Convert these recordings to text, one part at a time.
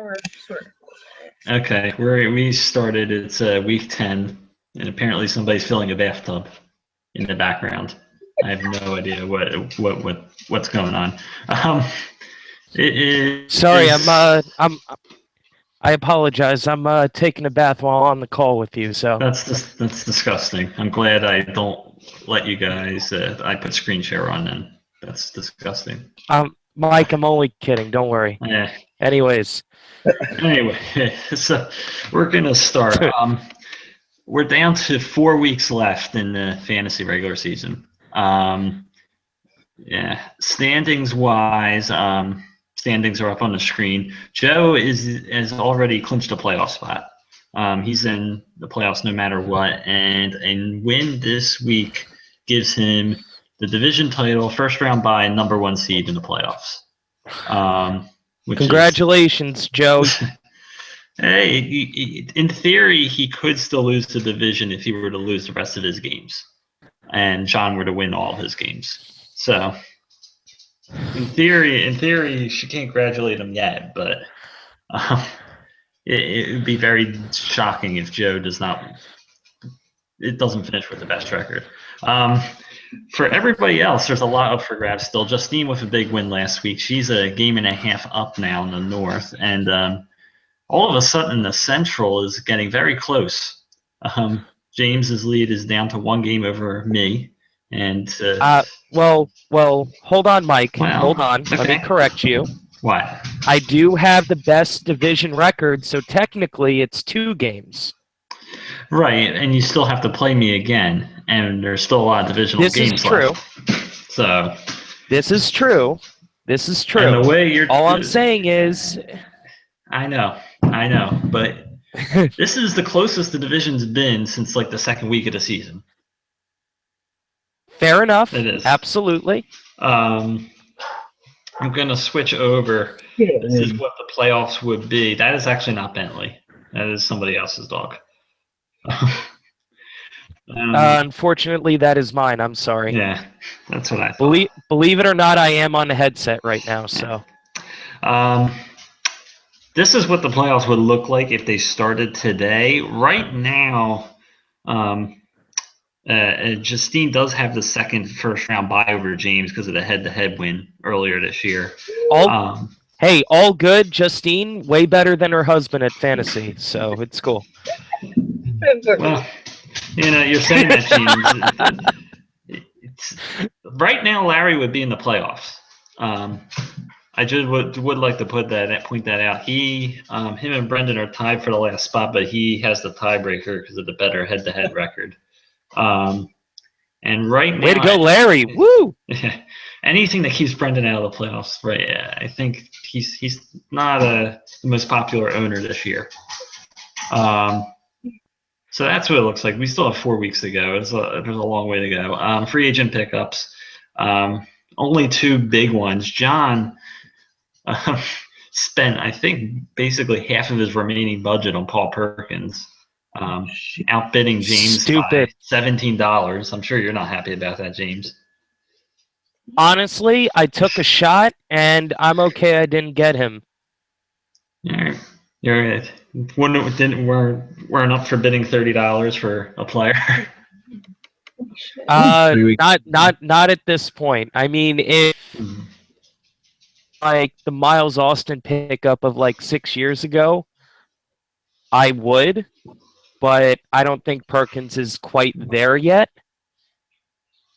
we're sort of. Okay, we started. It's week 10, and apparently somebody's filling a bathtub in the background. I have no idea what's going on. Sorry, I apologize. I'm taking a bath while on the call with you. So that's disgusting. I'm glad I don't let you guys. I put screen share on, and that's disgusting. Mike, I'm only kidding. Don't worry. Yeah. Anyways. Anyway, so we're gonna start. We're down to 4 weeks left in the fantasy regular season. Yeah, standings wise, standings are up on the screen. Joe has already clinched a playoff spot. He's in the playoffs no matter what, and a win this week gives him the division title, first round bye, number 1 seed in the playoffs. Congratulations, Joe. Hey, in theory, he could still lose the division if he were to lose the rest of his games, and John were to win all his games. So, in theory, she can't congratulate him yet, but it would be very shocking if Joe doesn't finish with the best record. For everybody else, there's a lot up for grabs still. Justine with a big win last week. She's a game and a half up now in the North, and all of a sudden the Central is getting very close. James's lead is down to 1 game over me, and well, hold on, Mike. Well, hold on. Okay. Let me correct you. What? I do have the best division record, so technically it's 2 games. Right, and you still have to play me again, and there's still a lot of divisional games left. This is true. So. This is true. And the way all I'm saying is. I know, but this is the closest the division's been since like the second week of the season. Fair enough. It is. Absolutely. I'm going to switch over. This is what the playoffs would be. That is actually not Bentley. That is somebody else's dog. Unfortunately, that is mine. I'm sorry. Yeah, that's what I thought. Believe it or not, I am on the headset right now. So. This is what the playoffs would look like if they started today. Right now, Justine does have the second first round bye over James because of the head-to-head win earlier this year. Hey, all good. Justine, way better than her husband at fantasy, so it's cool. Well, you're saying that, James. Right now, Larry would be in the playoffs. I just would like to point that out. Him and Brendan are tied for the last spot, but he has the tiebreaker because of the better head-to-head record. And right now, way to go, Larry! Woo! Anything that keeps Brendan out of the playoffs, right? Yeah, I think he's not the most popular owner this year. So that's what it looks like. We still have 4 weeks to go. There's a long way to go. Free agent pickups, only 2 big ones. John spent, I think, basically half of his remaining budget on Paul Perkins, outbidding James by $17. I'm sure you're not happy about that, James. Honestly, I took a shot, and I'm okay I didn't get him. You're right. Weren't up for bidding $30 for a player. Not at this point. I mean, if like the Miles Austin pickup of like 6 years ago, I would, but I don't think Perkins is quite there yet.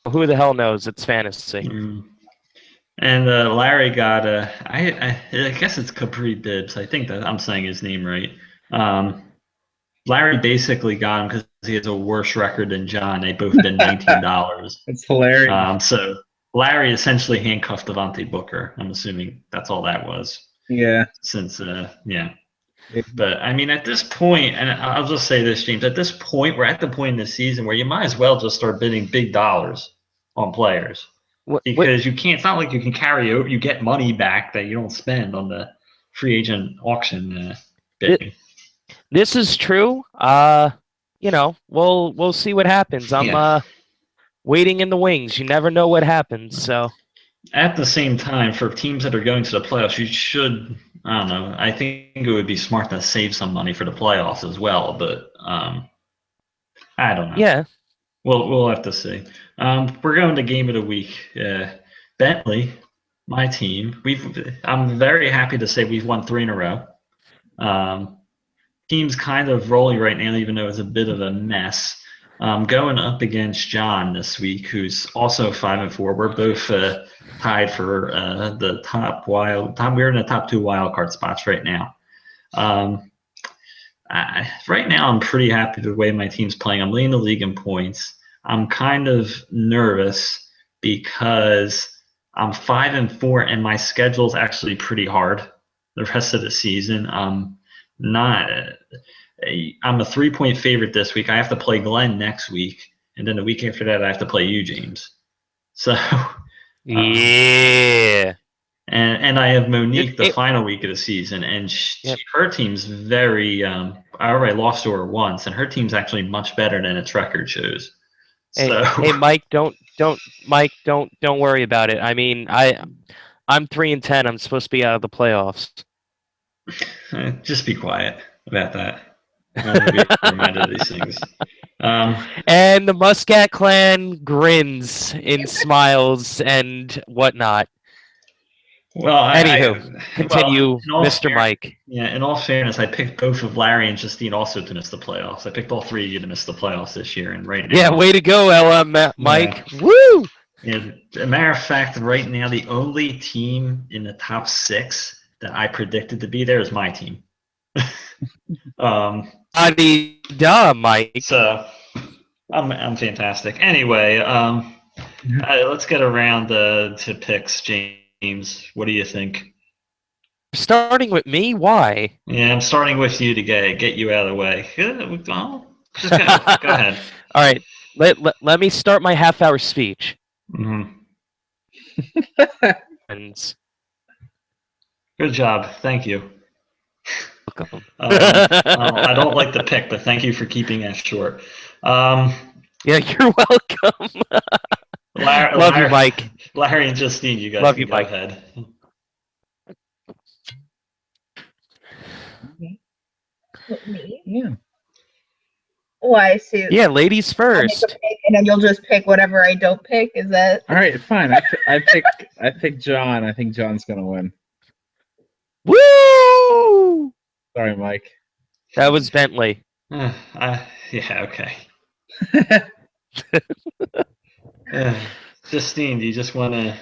Who the hell knows? It's fantasy. And Larry got I guess it's Capri Bibbs. I think that I'm saying his name right. Larry basically got him because he has a worse record than John. They both bid $19. It's hilarious. So Larry essentially handcuffed Devontae Booker. I'm assuming that's all that was. Yeah. Since But I mean, at this point, and I'll just say this, James. At this point, we're at the point in the season where you might as well just start bidding big dollars on players. Because you can't. It's not like you can carry over. You get money back that you don't spend on the free agent auction bidding. This is true. We'll see what happens. I'm waiting in the wings. You never know what happens. So. At the same time, for teams that are going to the playoffs, you should. I don't know. I think it would be smart to save some money for the playoffs as well, but I don't know. Yeah. We'll have to see. We're going to game of the week. Bentley, my team. I'm very happy to say we've won 3 in a row. Team's kind of rolling right now, even though it's a bit of a mess. Going up against John this week, who's also 5-4. We're both tied for the top wild. We're in the top 2 wild card spots right now. Right now, I'm pretty happy with the way my team's playing. I'm leading the league in points. I'm kind of nervous because I'm 5-4, and my schedule's actually pretty hard the rest of the season. I'm a 3-point favorite this week. I have to play Glenn next week, and then the week after that, I have to play you, James. So, Yeah. and I have Monique the final week of the season, and her team's very. I already lost to her once, and her team's actually much better than its record shows. So, hey, Mike, don't worry about it. I mean, I'm 3-10. I'm supposed to be out of the playoffs. Just be quiet about that. I want to be reminded of these things. And the Muscat clan grins and smiles and whatnot. Well, anywho, continue, Mr. Mike. Yeah, in all fairness, I picked both of Larry and Justine also to miss the playoffs. I picked all 3 of you to miss the playoffs this year, and right now. Yeah, way to go, Mike. Yeah. Woo! And a matter of fact, right now, the only team in the top 6 that I predicted to be there is my team. Adi-da, Mike. So, I'm fantastic. Anyway, let's get around to picks, James. What do you think? Starting with me? Why? Yeah, I'm starting with you to get you out of the way. Well, just go ahead. All right. Let me start my half-hour speech. Mm-hmm. Good job. Thank you. Welcome. I don't like the pick, but thank you for keeping it short. Yeah, you're welcome. Love you, Mike. Larry and Justine, you guys Love can you, go Mike. ahead. Me? Yeah. Why? So yeah, ladies first. And then you'll just pick whatever I don't pick. Is that all right? Fine. I pick John. I think John's gonna win. Woo! Sorry, Mike. That was Bentley. Yeah. Okay. Justine, do you just want to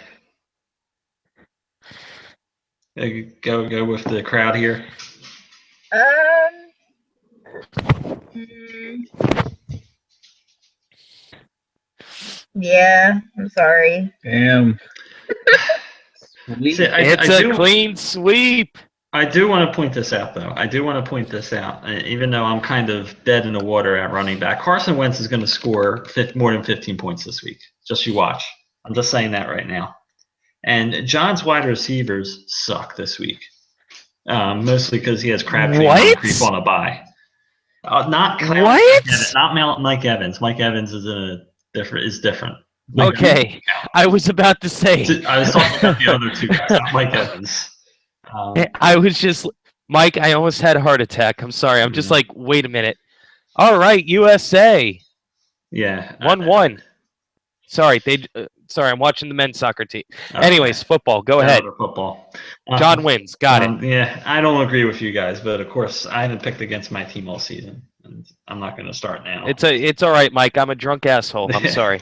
go with the crowd here? Yeah, I'm sorry. Damn. See, It's a clean sweep. I do want to point this out, though. Even though I'm kind of dead in the water at running back. Carson Wentz is going to score more than 15 points this week. Just you watch. I'm just saying that right now. And John's wide receivers suck this week. Mostly because he has Crabtree and Moncrief on a bye. Not Mike Evans. Mike Evans is different. Okay, I was about to say. I was talking about the other 2 guys, not Mike Evans. I was just, Mike, I almost had a heart attack. I'm sorry. I'm just like, wait a minute. All right, USA. Yeah. 1-1. Sorry, I'm watching the men's soccer team. Okay. Anyways, football. Go ahead. Football. John wins. Got it. Yeah, I don't agree with you guys, but of course, I haven't picked against my team all season, and I'm not going to start now. It's all right, Mike. I'm a drunk asshole. I'm sorry.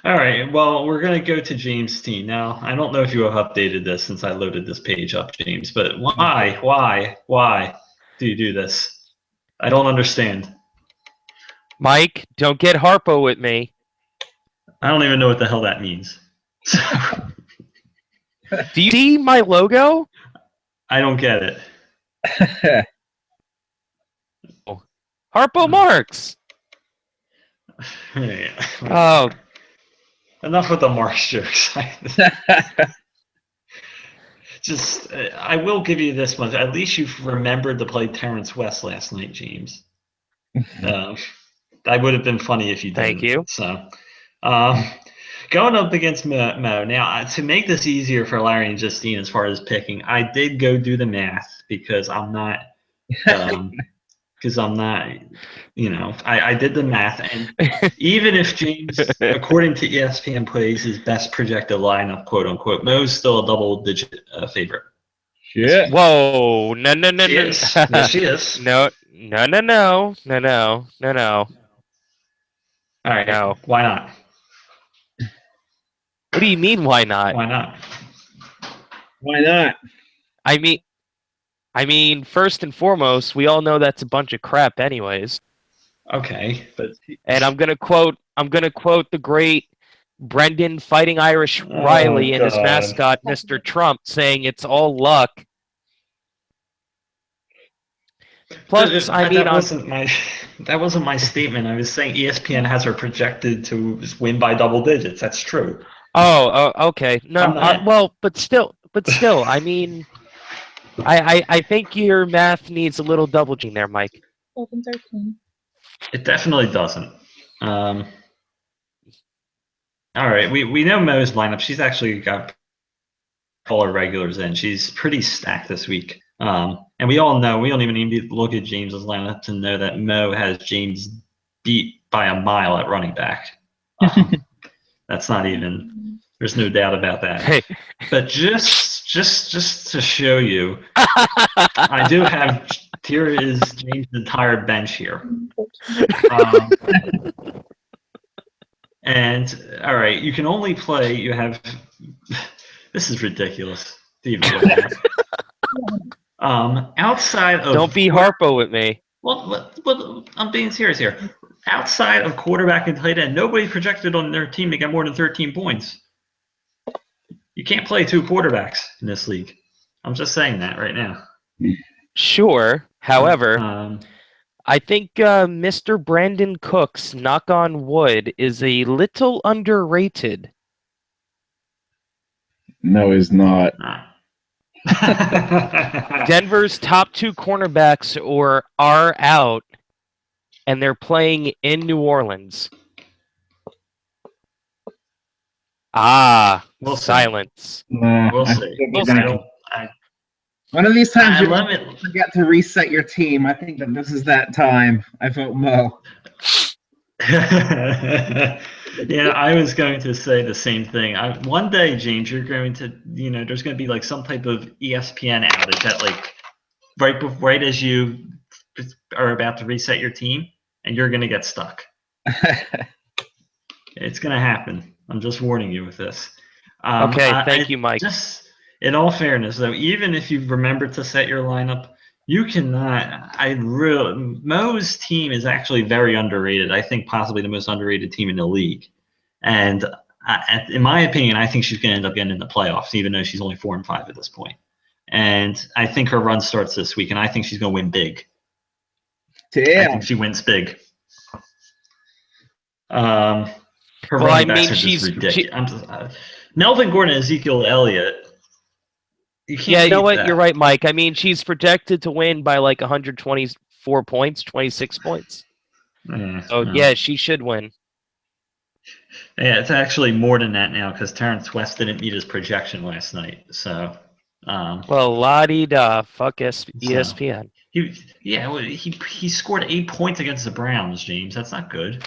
All right. Well, we're going to go to James' team now. I don't know if you have updated this since I loaded this page up, James, but why do you do this? I don't understand. Mike, don't get Harpo with me. I don't even know what the hell that means. Do you see my logo? I don't get it. Harpo Marx. Yeah. Oh. Enough with the Marx jokes. I will give you this much. At least you've remembered to play Terrence West last night, James. That would have been funny if you didn't. Thank you. So, going up against Mo. Now, to make this easier for Larry and Justine as far as picking, I did go do the math because I'm not, I did the math, and even if James, according to ESPN, plays his best projected lineup, quote unquote, Mo's still a double-digit favorite. Shit. Whoa! No, no, no, She no. is. Yes, she is. No, no, no, no, no, no, no, no. All right. No. Why not? What do you mean? Why not? Why not? Why not? I mean, first and foremost, we all know that's a bunch of crap, anyways. Okay, but And I'm gonna quote the great Brendan Fighting Irish Oh, Riley and his God. mascot, Mr. Trump, saying it's all luck. Plus, I mean, that wasn't my statement. I was saying ESPN has her projected to win by double digits. That's true. okay. No, well, but still, I mean, I think your math needs a little double G there, Mike. 12 and 13. It definitely doesn't. All right, we know Mo's lineup. She's actually got all her regulars in. She's pretty stacked this week. And we all know, we don't even need to look at James's lineup to know that Mo has James beat by a mile at running back. That's not even, there's no doubt about that. Hey. But just to show you, I do have, here is James' entire bench here. And, all right, you can only play, you have, this is ridiculous to even look at. Outside of Don't be Harpo with me. Well, I'm being serious here. Outside of quarterback and tight end, nobody projected on their team to get more than 13 points. You can't play two quarterbacks in this league. I'm just saying that right now. Sure. However, I think Mr. Brandon Cooks, knock on wood, is a little underrated. No, he's not. Denver's top two cornerbacks are out, and they're playing in New Orleans. We'll silence. Nah, We'll I see. think We'll you're see. gonna- One of these times you're love going to forget to reset your team. I think that this is that time. I vote Mo. Yeah, I was going to say the same thing. One day, James, you're going to, there's going to be like some type of ESPN outage that like right as you are about to reset your team, and you're going to get stuck. It's going to happen. I'm just warning you with this. Okay, thank you, Mike. Just in all fairness, though, even if you remember to set your lineup, you cannot. Mo's team is actually very underrated. I think possibly the most underrated team in the league. And in my opinion, I think she's going to end up getting in the playoffs, even though she's only 4-5 at this point. And I think her run starts this week, and I think she's going to win big. Damn. I think she wins big. Her running backs are just ridiculous. Melvin Gordon and Ezekiel Elliott. Yeah, you know what? That. You're right, Mike. I mean, she's projected to win by like 124 points, 26 points. Yeah, she should win. Yeah, it's actually more than that now because Terrence West didn't meet his projection last night. So, well, la-di-da, fuck ESPN. He scored 8 points against the Browns, James. That's not good.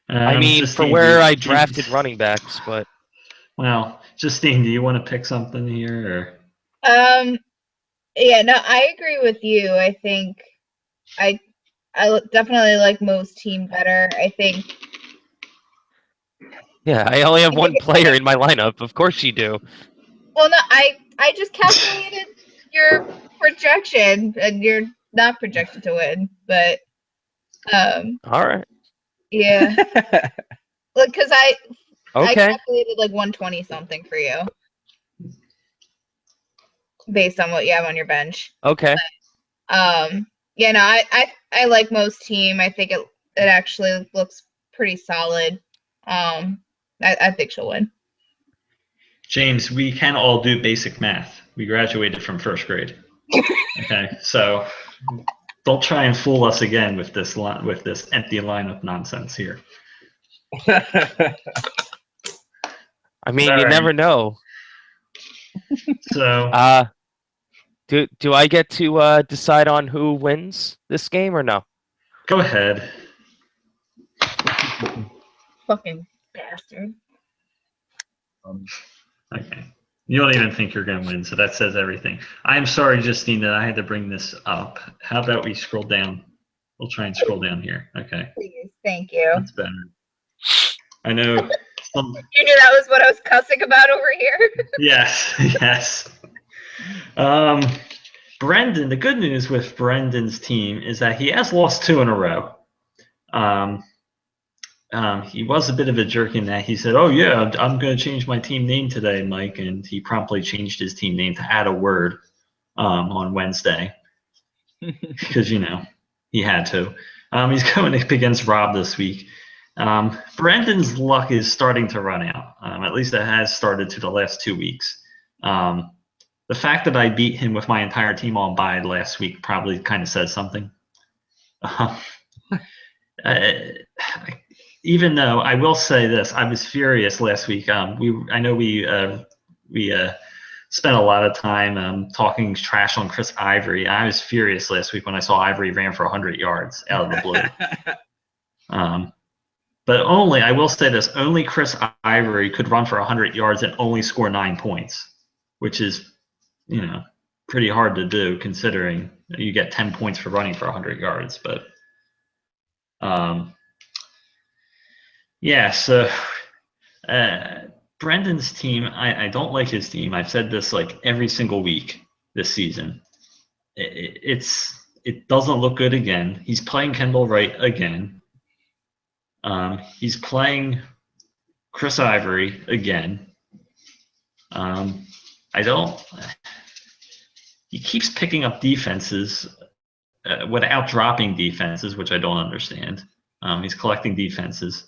I mean, Justine, for where I drafted running backs, but. Well, Justine, do you want to pick something here? Yeah, no, I agree with you. I think I definitely like Mo's team better. I think. Yeah, I only have one player in my lineup. Of course you do. Well, no, I just calculated your projection, and you're not projected to win, but. All right. Yeah. Look, because I calculated like 120 something for you, based on what you have on your bench. Okay. But, yeah, no, I like Mo's team. I think it actually looks pretty solid. I think she'll win. James, we can all do basic math. We graduated from first grade. Okay, so Don't try and fool us again with this empty lineup nonsense here. I mean, All you right. never know. So Do I get to decide on who wins this game or no? go ahead. Fucking bastard. Okay. You don't even think you're going to win, so that says everything. I'm sorry, Justine, that I had to bring this up. How about we scroll down? We'll try and scroll down here. Okay, Please, thank you. that's better. I know. You knew that was what I was cussing about over here. Yes, yes. Brendan, the good news with Brendan's team is that he has lost 2 in a row. He was a bit of a jerk in that he said, "Oh yeah, I'm going to change my team name today, Mike," and he promptly changed his team name to add a word on Wednesday because he had to. He's going up against Rob this week. Brendan's luck is starting to run out. At least it has started to the last 2 weeks. The fact that I beat him with my entire team on bye last week probably kind of says something. Even though I will say this, I was furious last week. I know we spent a lot of time talking trash on Chris Ivory. I was furious last week when I saw Ivory ran for 100 yards out of the blue. But I will say this, only Chris Ivory could run for 100 yards and only score 9 points, which is, pretty hard to do considering you get 10 points for running for 100 yards. But yeah, so Brendan's team, I don't like his team. I've said this like every single week this season. It doesn't look good again. He's playing Kendall Wright again. He's playing Chris Ivory again. He keeps picking up defenses without dropping defenses, which I don't understand. He's collecting defenses.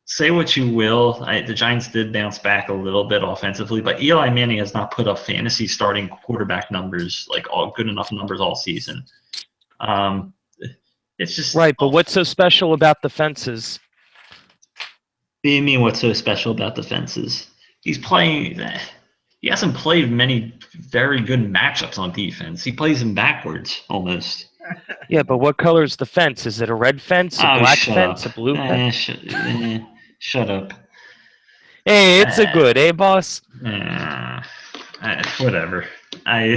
Say what you will. The Giants did bounce back a little bit offensively, but Eli Manning has not put up fantasy starting quarterback numbers, like all good enough numbers all season. It's just right. But what's so special about the fences? What do you mean? What's so special about the fences? He's playing. He hasn't played many very good matchups on defense. He plays them backwards almost. Yeah, but what color is the fence? Is it a red fence, a black fence, a blue fence? Shut up. Hey, it's a good, boss? Whatever. I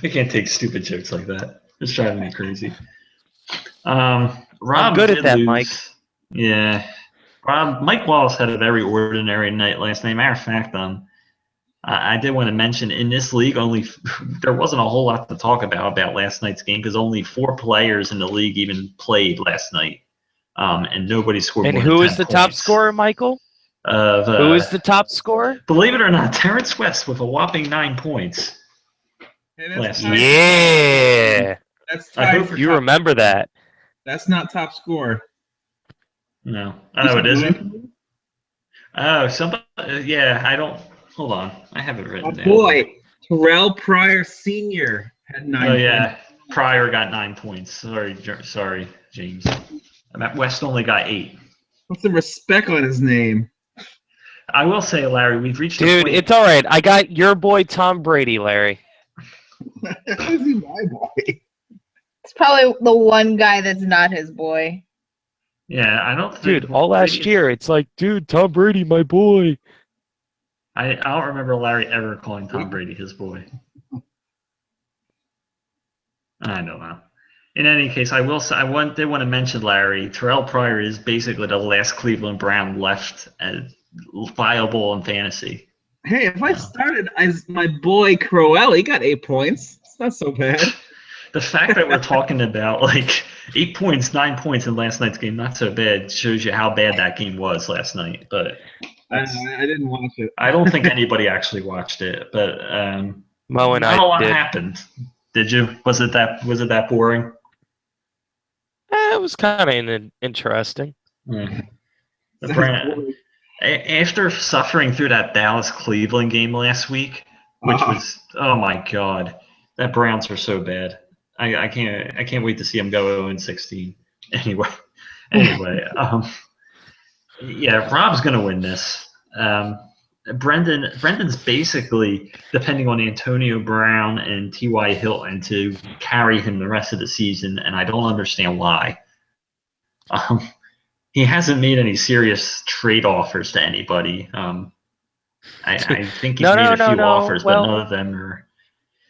can't take stupid jokes like that. It's driving me crazy. Rob, I'm good at that, lose. Mike. Yeah. Mike Wallace had a very ordinary night last night. Matter of fact, I did want to mention in this league, there wasn't a whole lot to talk about last night's game because only 4 players in the league even played last night, and nobody scored more than 10 points. And who is the points. top scorer, Michael? Who is the top scorer? Believe it or not, Terrence West with a whopping 9 points. Yeah. That's tied for you top remember score. that. That's not top score. No. Oh, it isn't? Oh, somebody. Yeah, I don't. Hold on. I have it written down. Boy, Terrell Pryor Sr. had 9 points. Oh, yeah. Pryor got 9 points. Sorry, James. West only got 8. Put some respect on his name. I will say, Larry, we've reached Dude, the point. it's all right. I got your boy Tom Brady, Larry. How is he my boy? It's probably the one guy that's not his boy. Yeah, I don't think. Dude, all last year, it's like, dude, Tom Brady, my boy. I don't remember Larry ever calling Tom Brady his boy. I don't know. In any case, I will say did want to mention Larry. Terrell Pryor is basically the last Cleveland Brown left as viable in fantasy. Hey, if I started as my boy Crowell, he got 8 points. It's not so bad. The fact that we're talking about like 8 points, 9 points in last night's game, not so bad, shows you how bad that game was last night. But I didn't watch it. I don't think anybody actually watched it. But Mo and not a lot did. happened. Did you? Was it that boring? It was kind of interesting. Yeah. After suffering through that Dallas-Cleveland game last week, which was, oh my God, that Browns are so bad. I can't wait to see them go 0-16. Anyway, yeah, Rob's gonna win this. Brendan's basically depending on Antonio Brown and T.Y. Hilton to carry him the rest of the season, and I don't understand why. He hasn't made any serious trade offers to anybody. I think he's made a few offers, but none of them are.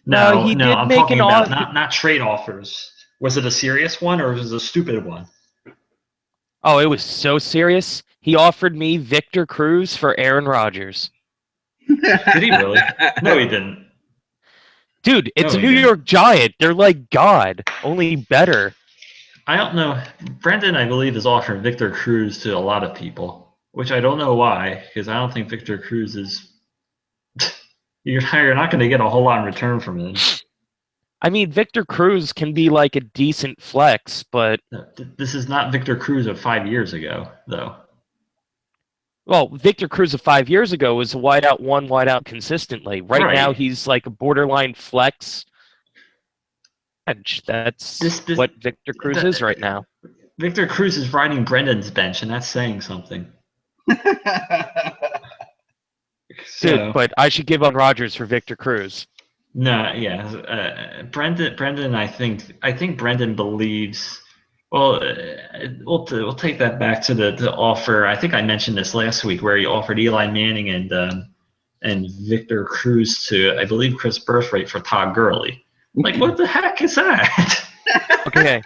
No, he No, did I'm make talking an about offer. not trade offers. Was it a serious one or was it a stupid one? Oh, it was so serious. He offered me Victor Cruz for Aaron Rodgers. Did he really? No, he didn't. Dude, it's No, a he New didn't. York Giant. They're like God, only better. I don't know. Brendan, I believe, is offering Victor Cruz to a lot of people, which I don't know why, because I don't think Victor Cruz is. You're not going to get a whole lot in return from him. I mean, Victor Cruz can be like a decent flex, but This is not Victor Cruz of 5 years ago, though. well, Victor Cruz of 5 years ago was a wideout one, wideout consistently. Right now, he's like a borderline flex. That's what Victor Cruz is right now. Victor Cruz is riding Brendan's bench, and that's saying something. Dude, but I should give on Rodgers for Victor Cruz. No, yeah, Brendan. I think Brendan believes. Well, we'll take that back to the offer. I think I mentioned this last week where he offered Eli Manning and Victor Cruz to, I believe, Chris Birthright for Todd Gurley. Like, what the heck is that? Okay.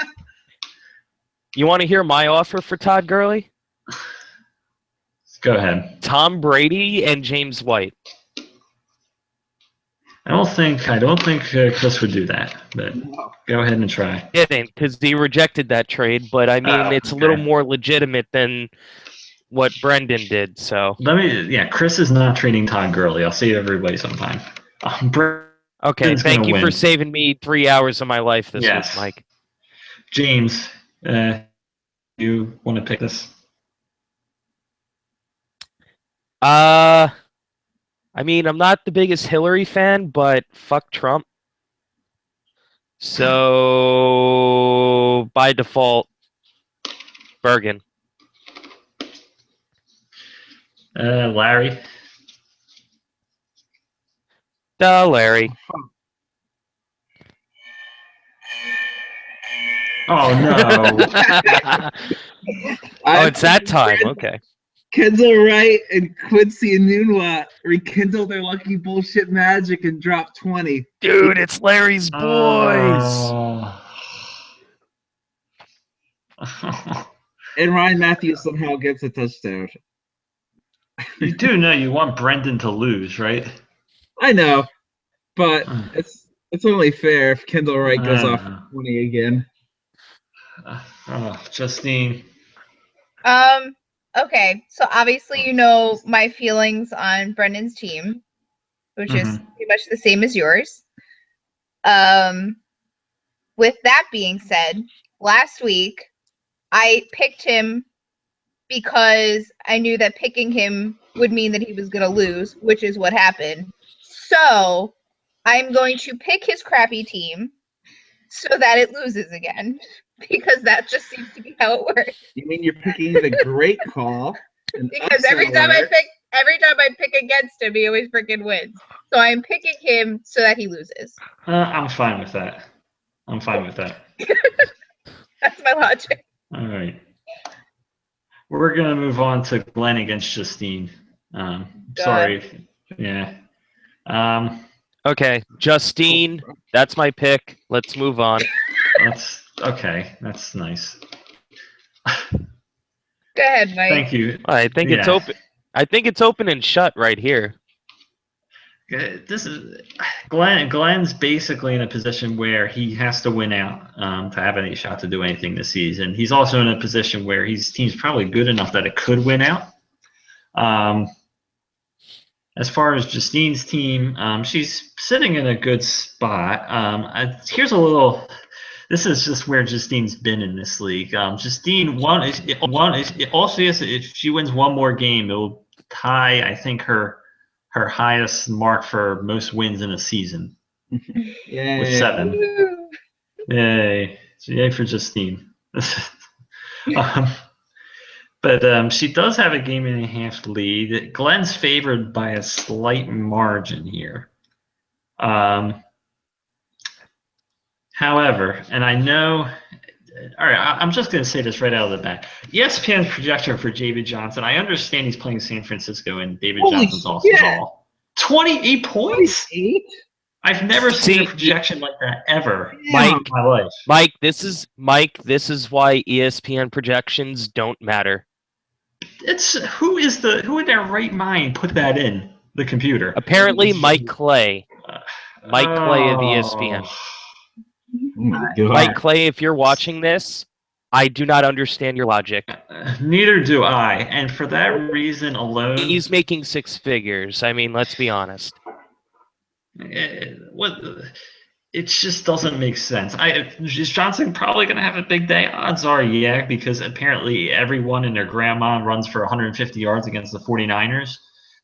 You want to hear my offer for Todd Gurley? Go ahead. Tom Brady and James White. I don't think Chris would do that, but go ahead and try. It ain't, because he rejected that trade, but I mean, it's a little more legitimate than what Brendan did, so. Chris is not trading Todd Gurley. I'll save everybody sometime. Okay, thank you for saving me 3 hours of my life this week, Mike. James, you want to pick this? I mean, I'm not the biggest Hillary fan, but fuck Trump. So, by default, Bergen. Larry. Larry. Oh, no. Oh, it's that time. Okay. Kendall Wright and Quincy Enunwa rekindle their lucky bullshit magic and drop 20. Dude, it's Larry's boys. And Ryan Matthews somehow gets a touchdown. You do know you want Brendan to lose, right? I know, but it's only fair if Kendall Wright goes off 20 again. Justine. Okay, so obviously you know my feelings on Brendan's team, which is pretty much the same as yours. With that being said, last week I picked him because I knew that picking him would mean that he was going to lose, which is what happened. So I'm going to pick his crappy team so that it loses again, because that just seems to be how it works. You mean you're picking the great call? Because every time I pick against him, he always freaking wins. So I'm picking him so that he loses. I'm fine with that. That's my logic. All right. We're going to move on to Glenn against Justine. Sorry. Yeah. Okay, Justine, that's my pick. Let's move on. That's okay. That's nice. Go ahead, Mike. Thank you. I think it's open. I think it's open and shut right here. This is Glenn's basically in a position where he has to win out to have any shot to do anything this season. He's also in a position where his team's probably good enough that it could win out. As far as Justine's team, she's sitting in a good spot. Here's a little. This is just where Justine's been in this league. Justine if she wins one more game, it will tie, I think, her highest mark for most wins in a season. Yay. with 7. Yay. So yay for Justine. But she does have a game and a half lead. Glenn's favored by a slight margin here. However, and I know, all right, I'm just going to say this right out of the bat. ESPN's projection for David Johnson, I understand he's playing San Francisco and David Holy Johnson's also shit. ball. 28 points? 28? I've never seen a See, projection like that ever Mike, in my life. Mike, this is why ESPN projections don't matter. It's who in their right mind put that in the computer? Apparently, Mike Clay. Mike Clay of ESPN. Oh my God. Mike Clay, if you're watching this, I do not understand your logic. Neither do I, and for that reason alone, He's making 6 figures. I mean, let's be honest. It just doesn't make sense. Is Johnson probably going to have a big day? Odds are, yeah, because apparently everyone and their grandma runs for 150 yards against the 49ers.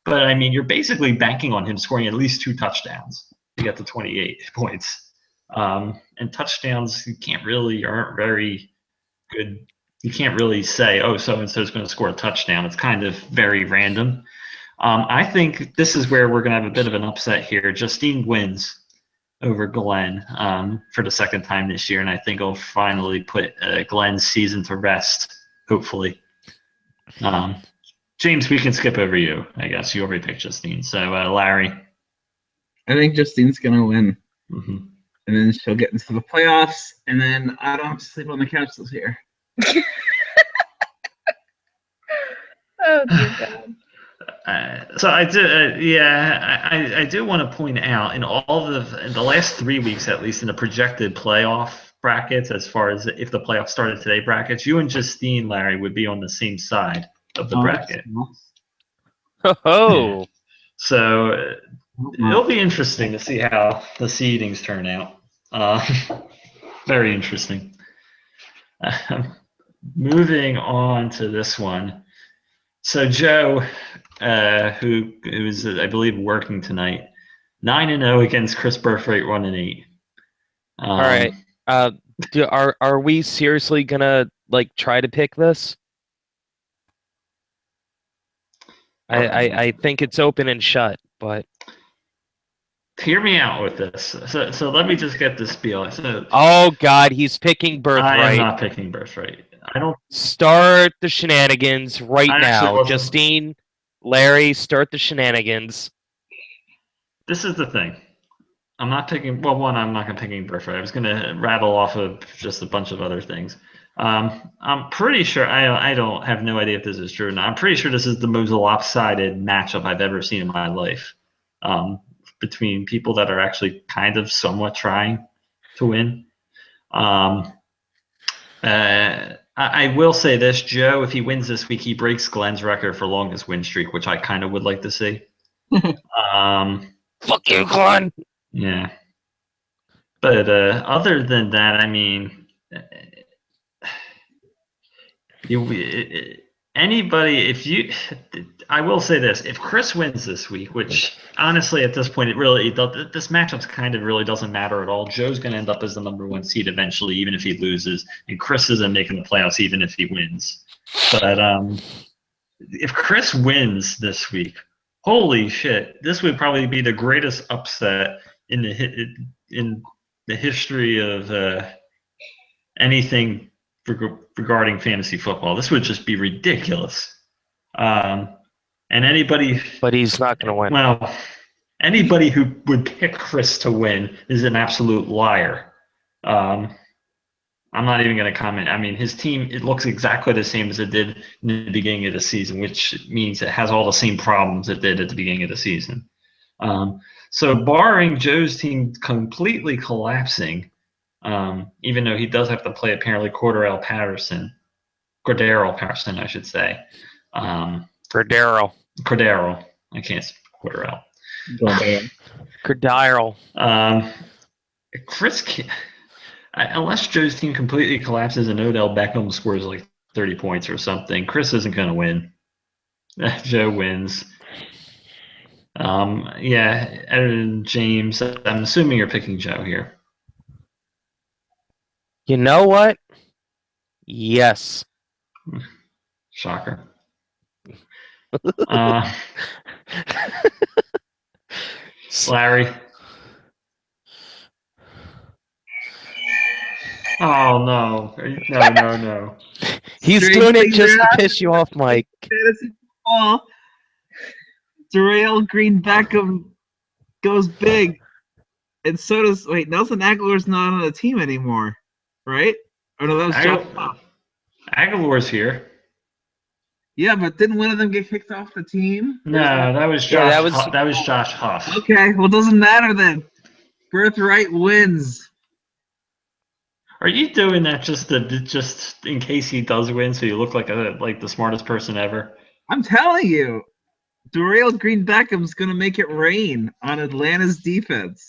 But, I mean, you're basically banking on him scoring at least 2 touchdowns to get to 28 points. And touchdowns, aren't very good. You can't really say, oh, so-and-so is going to score a touchdown. It's kind of very random. I think this is where we're going to have a bit of an upset here. Justine wins over Glenn for the second time this year, and I think he'll finally put Glenn's season to rest, hopefully. James, we can skip over you, I guess. You already picked Justine. So, Larry. I think Justine's going to win. Mm-hmm. And then she'll get into the playoffs, and then I don't have to sleep on the couch this year. Oh, dear God. So I do, I do want to point out in the last 3 weeks, at least in the projected playoff brackets, as far as if the playoffs started today brackets, you and Justine, Larry, would be on the same side of the bracket. Oh, Yeah. So it'll be interesting to see how the seedings turn out. Very interesting. Moving on to this one. So Joe, who is I believe working tonight, 9-0 against Chris Burthwaite, 1-8. all right. Are we seriously gonna try to pick this? I think it's open and shut, but Hear me out with this. So let me just get this spiel. So oh God, he's picking I am Birthright. not picking Birthright. I don't. Start the shenanigans right I actually now. wasn't- Justine, Larry, start the shenanigans. This is the thing. I'm not picking. Well, one, I'm not going to pick Birthright. I was going to rattle off of just a bunch of other things. I'm pretty sure. I don't have no idea if this is true or not. I'm pretty sure this is the most lopsided matchup I've ever seen in my life. Between people that are actually kind of somewhat trying to win. I will say this, Joe, if he wins this week, he breaks Glenn's record for longest win streak, which I kind of would like to see. Fuck you, Glenn. Yeah. But other than that, I mean, anybody, I will say this, if Chris wins this week, which honestly at this point, this matchup kind of really doesn't matter at all. Joe's going to end up as the number 1 seed eventually, even if he loses, and Chris isn't making the playoffs even if he wins. But if Chris wins this week, holy shit, this would probably be the greatest upset in the history of anything regarding fantasy football. This would just be ridiculous. And anybody, but he's not going to win. Well, anybody who would pick Chris to win is an absolute liar. I'm not even going to comment. I mean, his team, it looks exactly the same as it did in the beginning of the season, which means it has all the same problems it did at the beginning of the season. So barring Joe's team completely collapsing, even though he does have to play apparently Cordero Patterson, I should say. Cordero. I can't say Cordero. Cordero. Chris, unless Joe's team completely collapses and Odell Beckham scores like 30 points or something, Chris isn't going to win. Joe wins. Yeah, and James, I'm assuming you're picking Joe here. You know what? Yes. Shocker. Larry. Oh no! No! He's Strange doing it things just are to piss you off, Mike. Fantasy football. Darrell Green Beckham goes big, and so does. Wait, Nelson Aguilar's not on the team anymore, right? Or no, that was Josh. Aguilar's here. Yeah, but didn't one of them get kicked off the team? No, that was Josh. Yeah, that was Josh Huff. Okay, well, doesn't matter then. Birthright wins. Are you doing that just in case he does win, so you look like the smartest person ever? I'm telling you, Darrell Green Beckham's gonna make it rain on Atlanta's defense.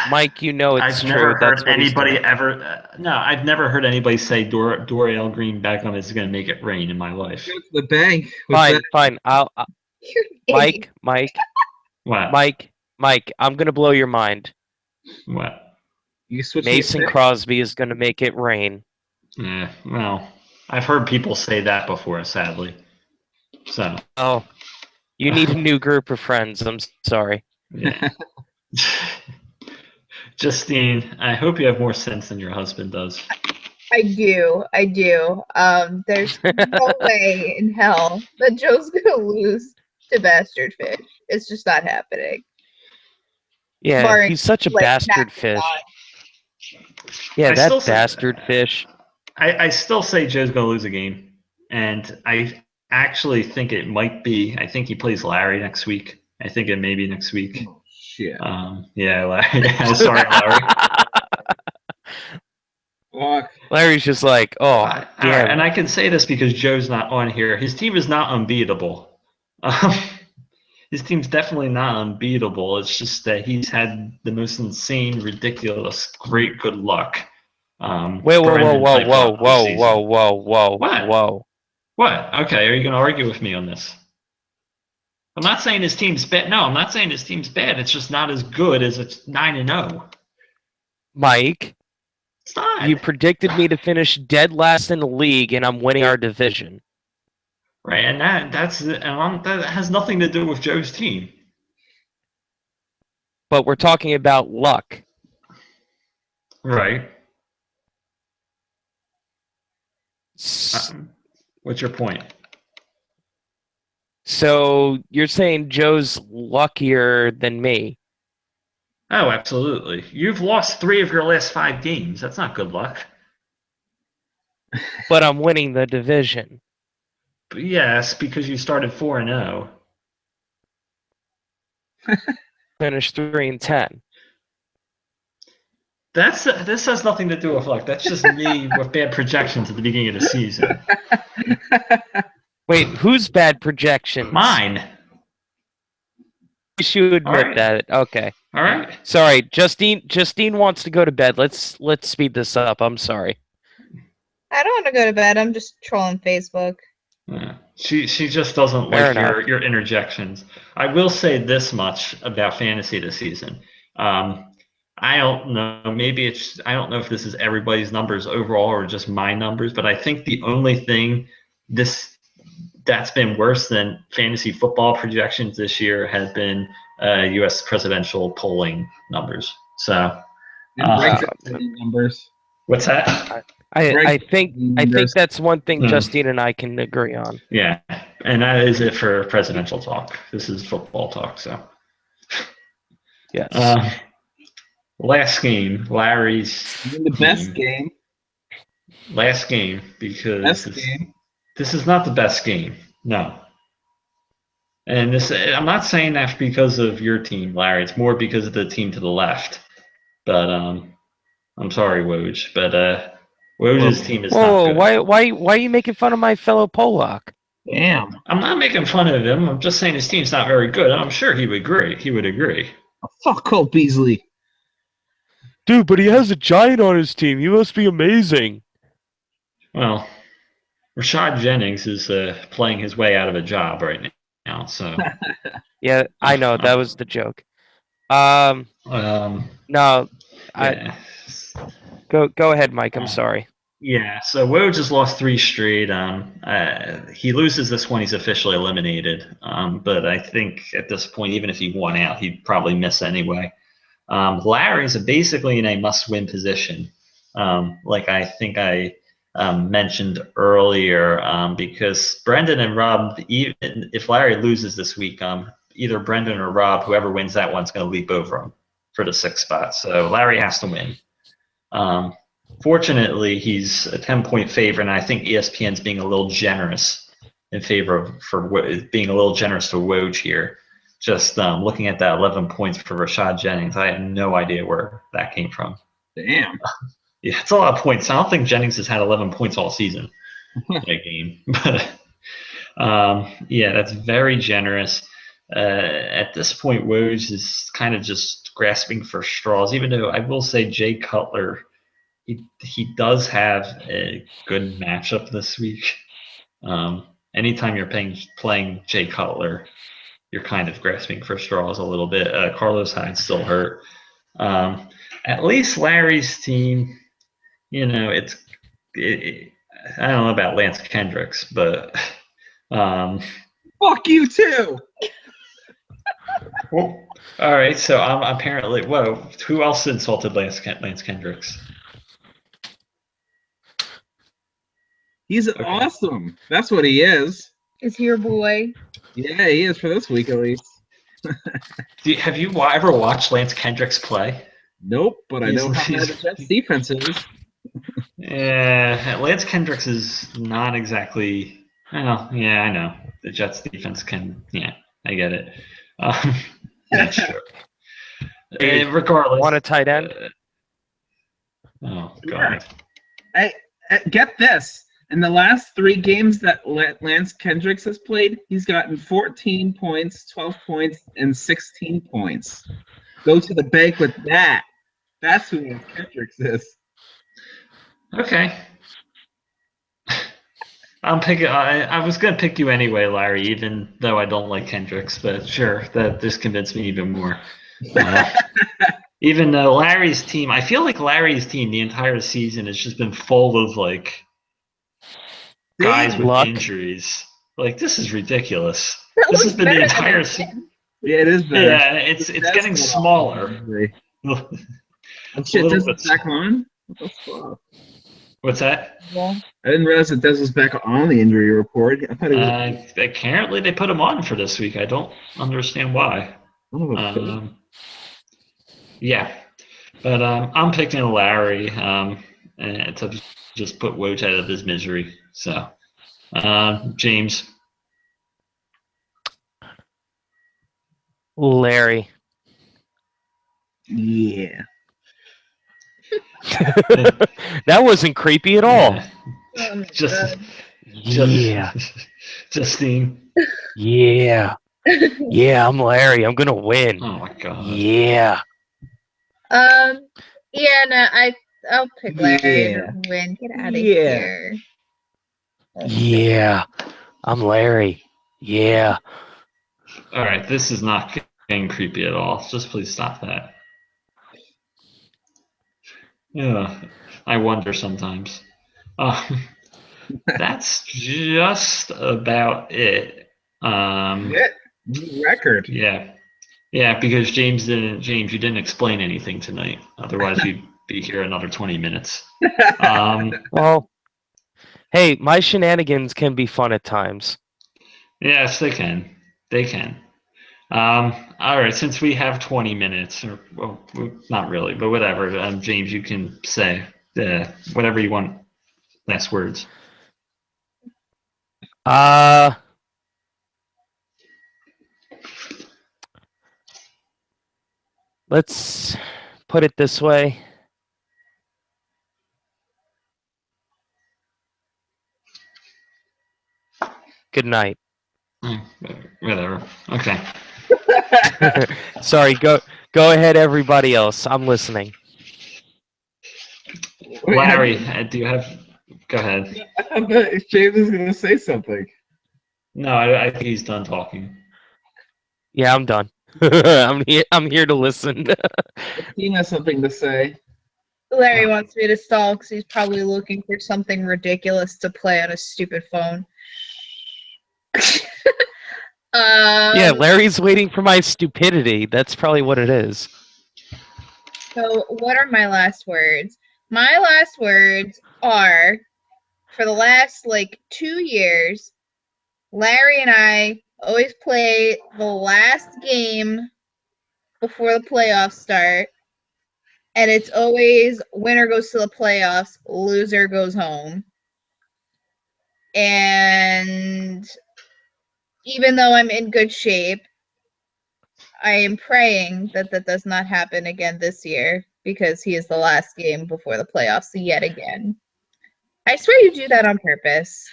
Mike, you know it's I've true. never That's heard what he's anybody doing. ever. No, I've never heard anybody say Dorial Green Beckham is going to make it rain in my life. Go to the bank. With Fine, that. fine. You're an idiot. What? Mike, I'm gonna blow your mind. What? You switch Mason Crosby is gonna make it rain. Yeah. Well, I've heard people say that before, sadly. So. Oh, you need a new group of friends. I'm sorry. Yeah. Justine, I hope you have more sense than your husband does. I do. There's no way in hell that Joe's gonna lose to Bastard Fish. It's just not happening. Yeah, Barring, he's such a like, bastard Matt fish. Scott. Yeah, I that still say- bastard fish. I still say Joe's going to lose a game. And I actually think it might be. I think he plays Larry next week. I think it may be next week. Oh, shit. Yeah, Larry. Sorry, Larry. Fuck. Larry's just like, oh, All right, damn. and I can say this because Joe's not on here. His team is not unbeatable. His team's definitely not unbeatable. It's just that he's had the most insane, ridiculous, great good luck. Whoa. What? Whoa. What? Okay, are you going to argue with me on this? I'm not saying his team's bad. No, I'm not saying his team's bad. It's just not as good as it's 9-0. Mike, It's not. you predicted me to finish dead last in the league, and I'm winning our division. Right, and that has nothing to do with Joe's team. But we're talking about luck. Right. What's your point? So you're saying Joe's luckier than me? Oh, absolutely. You've lost 3 of your last 5 games. That's not good luck. But I'm winning the division. But yes, because you started 4-0. Finished 3-10. This has nothing to do with luck. That's just me with bad projections at the beginning of the season. Wait, whose bad projections? Mine. You should admit All right. that. Okay. All right. Sorry, Justine wants to go to bed. Let's speed this up. I'm sorry. I don't want to go to bed. I'm just trolling Facebook. Yeah. She just doesn't Fair like your interjections. I will say this much about fantasy this season. I don't know. Maybe I don't know if this is everybody's numbers overall or just my numbers, but I think the only thing that's been worse than fantasy football projections this year has been U.S. presidential polling numbers. So, numbers. What's that? I think that's one thing Justine and I can agree on. Yeah, and that is it for presidential talk. This is football talk. So, yes. Last game, Larry's the best game. Last game because game. This is not the best game. No. And I'm not saying that because of your team, Larry. It's more because of the team to the left. But I'm sorry, Woj, but Woj's team is not good. Why are you making fun of my fellow Polak? Damn. I'm not making fun of him. I'm just saying his team's not very good. I'm sure he would agree. Oh, fuck Cole Beasley. Dude, but he has a giant on his team. He must be amazing. Well, Rashad Jennings is playing his way out of a job right now. So Yeah, I know that was the joke. No, yeah. go ahead, Mike. I'm sorry. Yeah, so Woj has lost 3 straight. He loses this one, he's officially eliminated. But I think at this point, even if he won out, he'd probably miss anyway. Larry's basically in a must-win position, like I think I mentioned earlier, because Brendan and Rob, even if Larry loses this week, either Brendan or Rob, whoever wins that one's going to leap over him for the 6th spot. So Larry has to win. Fortunately, he's a 10-point favorite, and I think ESPN's being a little generous in favor for being a little generous to Woj here. Just looking at that 11 points for Rashad Jennings, I have no idea where that came from. Damn. Yeah, it's a lot of points. I don't think Jennings has had 11 points all season in a game. But yeah, that's very generous. At this point, Woj is kind of just grasping for straws, even though I will say Jay Cutler, he does have a good matchup this week. Anytime you're playing Jay Cutler, you're kind of grasping for straws a little bit. Carlos Hyde's still hurt. At least Larry's team, I don't know about Lance Kendricks, but Fuck you too. well, all right. So I'm apparently who else insulted Lance Kendricks? He's awesome. That's what he is. Is he your boy? Yeah, he is for this week at least. Have you ever watched Lance Kendricks play? Nope, but I know how bad the Jets defense is. Yeah, Lance Kendricks is not exactly. I know. The Jets defense can. Yeah, I get it. Yeah, sure. Regardless. Want a tight end? Oh God. Hey, get this. In the last 3 games that Lance Kendricks has played, he's gotten 14 points, 12 points, and 16 points. Go to the bank with that. That's who Lance Kendricks is. Okay. I'm picking. I was gonna pick you anyway, Larry, even though I don't like Kendricks. But sure, that just convinced me even more. Even though Larry's team, I feel like Larry's team the entire season has just been full of like guys with luck. injuries. Like this is ridiculous. That This looks has been the better than entire it season. Yeah, it is better. Yeah, it's getting smaller. And shit, little Des bit is back on? What the fuck? What's that? Well, I didn't realize that Des was back on the injury report. I thought he was Apparently they put him on for this week. I don't understand why. Yeah, but I'm picking Larry to just put Woj out of his misery. So, James. Larry. Yeah. That wasn't creepy at all. Just Yeah. Justine. Yeah. Yeah, I'm Larry. I'm gonna win. Oh my God. Yeah. yeah, no, I'll pick Larry Yeah. to win. Get out of Yeah. here. Yeah. I'm Larry. Yeah. All right, this is not getting creepy at all. Just please stop that. Yeah, I wonder sometimes. That's just about it. New record. Yeah, because James, you didn't explain anything tonight. Otherwise, you'd be here another 20 minutes. Well, hey, my shenanigans can be fun at times. Yes, they can. They can. All right, since we have 20 minutes, or well, not really, but whatever. James, you can say whatever you want. Last words. Let's put it this way. Good night. Whatever. Okay. Sorry, go ahead, everybody else. I'm listening. Larry, do you have? Go ahead. I thought James was going to say something. No, I think he's done talking. Yeah, I'm done. I'm here to listen. The team has something to say. Larry wants me to stall because he's probably looking for something ridiculous to play on his stupid phone. Yeah, Larry's waiting for my stupidity. That's probably what it is. So, what are my last words? My last words are, for the last 2 years, Larry and I always play the last game before the playoffs start, and it's always winner goes to the playoffs, loser goes home. And even though I'm in good shape, I am praying that that does not happen again this year because he is the last game before the playoffs yet again. I swear you do that on purpose.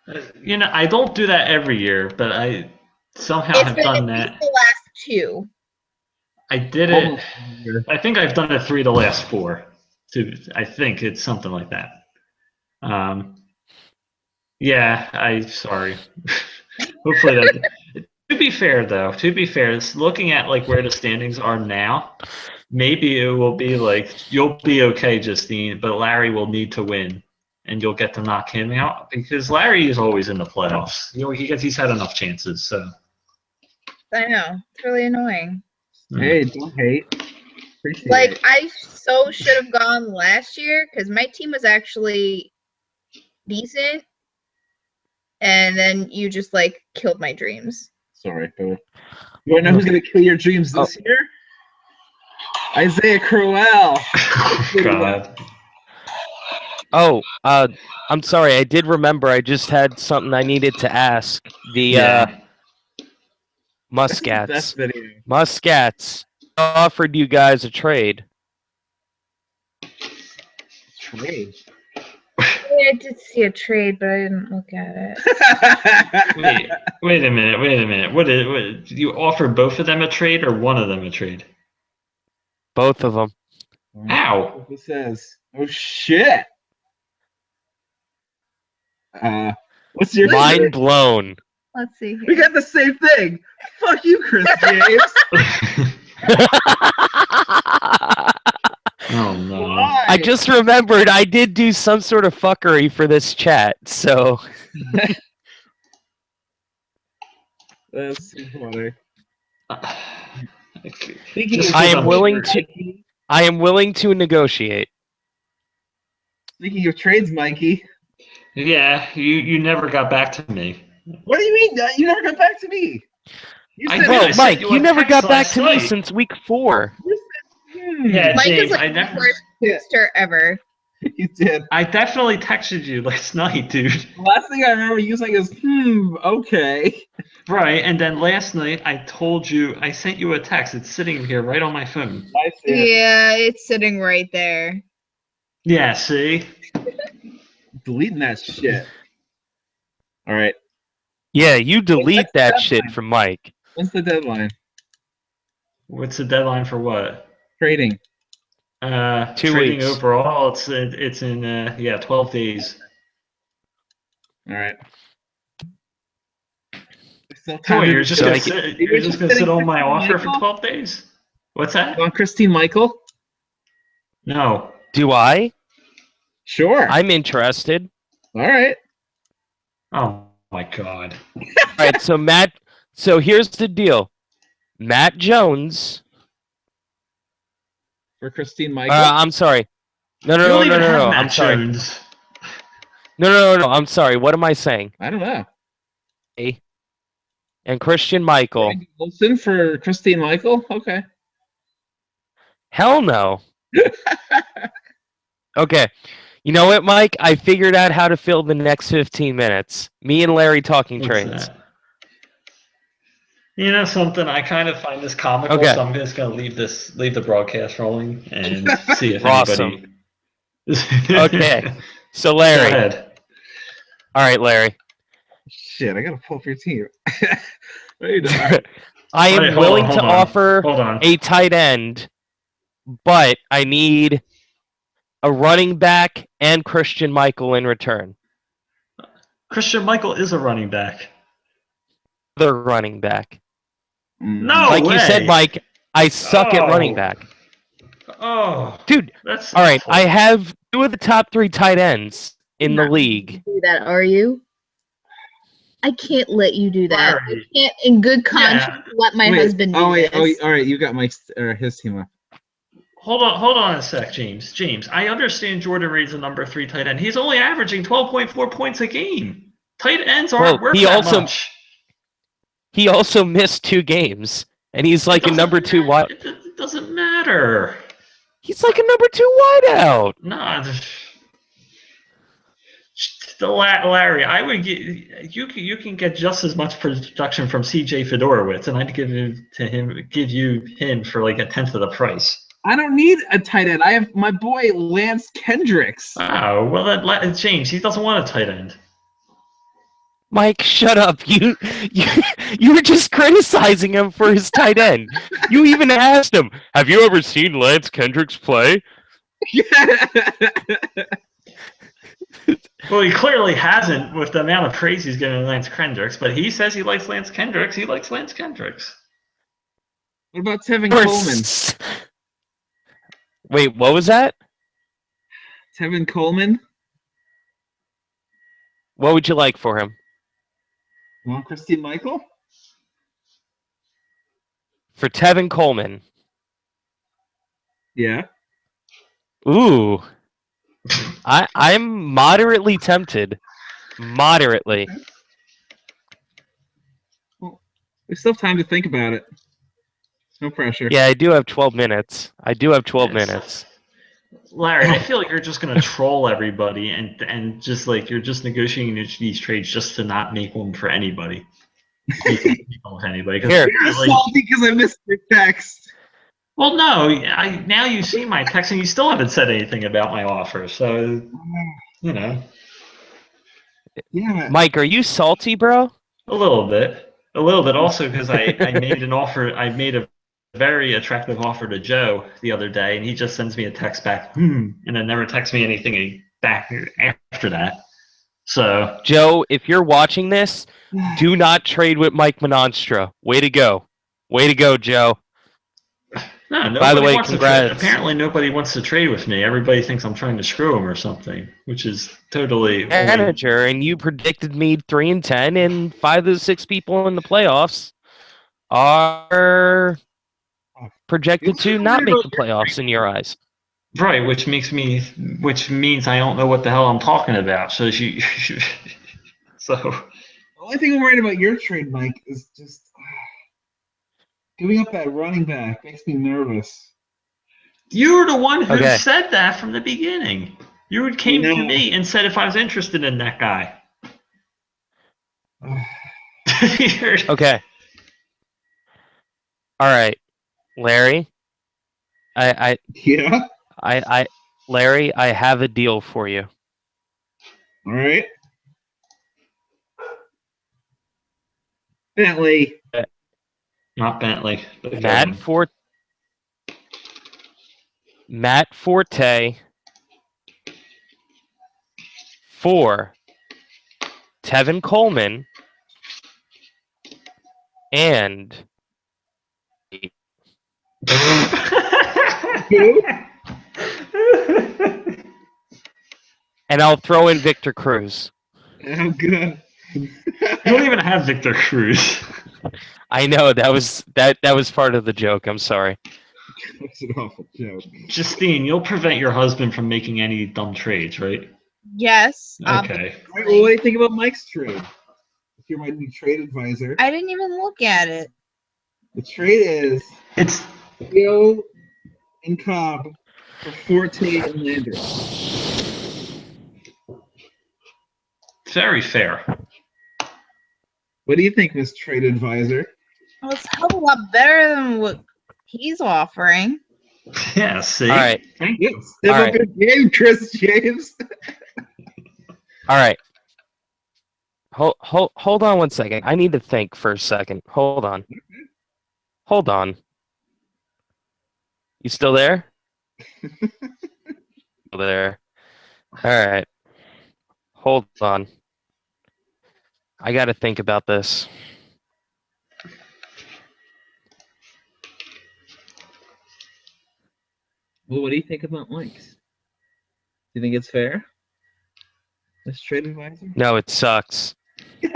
I don't do that every year, but I somehow It's have been done at least that. the last two. I did it. I think I've done it 3 of the last 4. I think it's something like that. Yeah, I'm sorry. Hopefully that. To be fair, though, looking at where the standings are now, maybe it will be you'll be okay, Justine, but Larry will need to win, and you'll get to knock him out because Larry is always in the playoffs. He's had enough chances. So I know. It's really annoying. Hey, don't hate. Appreciate it. I so should have gone last year because my team was actually decent. And then you just killed my dreams. Sorry, Phil. You want to know who's going to kill your dreams this year? Isaiah Crowell. God. Oh, I'm sorry. I did remember. I just had something I needed to ask. The Muscats. Best video. Muscats offered you guys a trade. Trade. I did see a trade, but I didn't look at it. Wait a minute. What did you offer both of them a trade or one of them a trade? Both of them. How? Who says? Oh shit! What's your Mind blown? Let's see here. We got the same thing. Fuck you, Chris James. Oh no! Why? I just remembered I did do some sort of fuckery for this chat, so. That's funny. I am willing to negotiate. Speaking of trades, Mikey. Yeah, you never got back to me. What do you mean? You never got back to me. You I said, did. Well, I sent Mike, you you a never text got back last to me night. since week 4. Yeah, Mike James, is I the never. worst booster ever. You did. I definitely texted you last night, dude. The last thing I remember you saying is, okay. Right, and then last night I told you I sent you a text. It's sitting here right on my phone. I see it. Yeah, it's sitting right there. Yeah, see? Deleting that shit. All right. Yeah, you delete What's the that deadline? shit from Mike. When's the deadline? What's the deadline for what? Trading. 2 Trading weeks. overall, it's in 12 days. All right. So you're just gonna sit on my offer for Michael? 12 days? What's that? You want Christine Michael? No. Do I? Sure. I'm interested. All right. Oh my god. All right, so here's the deal. Matt Jones. For Christine Michael. I'm sorry. No. You don't even have I'm Matt sorry. Jones. No. I'm sorry. What am I saying? I don't know. And Christian Michael. Randy Wilson for Christine Michael? Okay. Hell no. Okay. You know what, Mike? I figured out how to fill the next 15 minutes. Me and Larry talking What's trades. that? You know something? I kind of find this comical, Okay. so I'm just gonna leave the broadcast rolling and see if Awesome. anybody. Okay. So Go Larry. ahead. All right, Larry. Shit, I gotta pull up your team. Wait, all right. I am Wait, willing hold to on. offer Hold on. a tight end, but I need a running back and Christian Michael in return. Christian Michael is a running back. other running back. No Like way. you said, Mike, I suck at running back. Oh, Dude, that's all right, awful. I have 2 of the top 3 tight ends in the league. Do that, are you? I can't let you do that. I Larry. can't, in good conscience, let my husband do this. all right. You got Mike's or his team up. Hold on a sec, James. James, I understand Jordan Reed's a number 3 tight end. He's only averaging 12.4 points a game. Tight ends aren't worth that much. He also missed 2 games, and he's like a number 2 wide. It doesn't matter. He's like a number 2 wideout. No, Larry, I would get you can get just as much production from C.J. Fedorowicz, and I'd give you him for like a tenth of the price. I don't need a tight end. I have my boy Lance Kendricks. Oh well, then James, he doesn't want a tight end. Mike, shut up. You were just criticizing him for his tight end. You even asked him, "Have you ever seen Lance Kendricks play?" Well, he clearly hasn't with the amount of praise he's giving Lance Kendricks, but he says he likes Lance Kendricks. He likes Lance Kendricks. What about Tevin Coleman? Wait, what was that? Tevin Coleman? What would you like for him? You want Christine Michael? For Tevin Coleman. Yeah. Ooh. I'm moderately tempted. Moderately. Well, we still have time to think about it. No pressure. Yeah, I do have 12 minutes. minutes. Larry, I feel like you're just going to troll everybody and just like you're just negotiating these trades just to not make one for anybody. With anybody. Here. You're salty because I missed your text. Well, no, now you see my text and you still haven't said anything about my offer, so you know. Yeah. Mike, are you salty, bro? A little bit also because I made an offer. I made a very attractive offer to Joe the other day, and he just sends me a text back, and then never texts me anything back after that. So, Joe, if you're watching this, do not trade with Mike Mononstra. Way to go, Joe. no. By the way, wants congrats. To trade. Apparently, nobody wants to trade with me. Everybody thinks I'm trying to screw him or something, which is totally manager. And you predicted me 3-10, and 5 of the 6 people in the playoffs are projected to not make the playoffs in your eyes. right. Which means I don't know what the hell I'm talking about. So so. The only thing I'm worried about your trade, Mike, is just giving up that running back makes me nervous. You're the one who said that from the beginning. You came to me and said if I was interested in that guy. Okay. All right, Larry. Larry, I have a deal for you. All right. Bentley. Not Bentley. Matt Forte for Tevin Coleman and I'll throw in Victor Cruz. Oh, good. You don't even have Victor Cruz. I know that was part of the joke. I'm sorry. That's an awful joke. Justine, you'll prevent your husband from making any dumb trades, right? Yes. Okay. Right, well, what do you think about Mike's trade? If you're my new trade advisor. I didn't even look at it. The trade is Theo and Cobb for Forte and Landry. Very fair. What do you think, Miss Trade Advisor? Well, it's a hell of a lot better than what he's offering. Yeah, see? All right. Step up your game, Chris James. All right. Hold on one second. I need to think for a second. Hold on. You still there? Still there. All right. Hold on. I got to think about this. Well, what do you think about Mike's? Do you think it's fair? This trade advisor? No, it sucks. You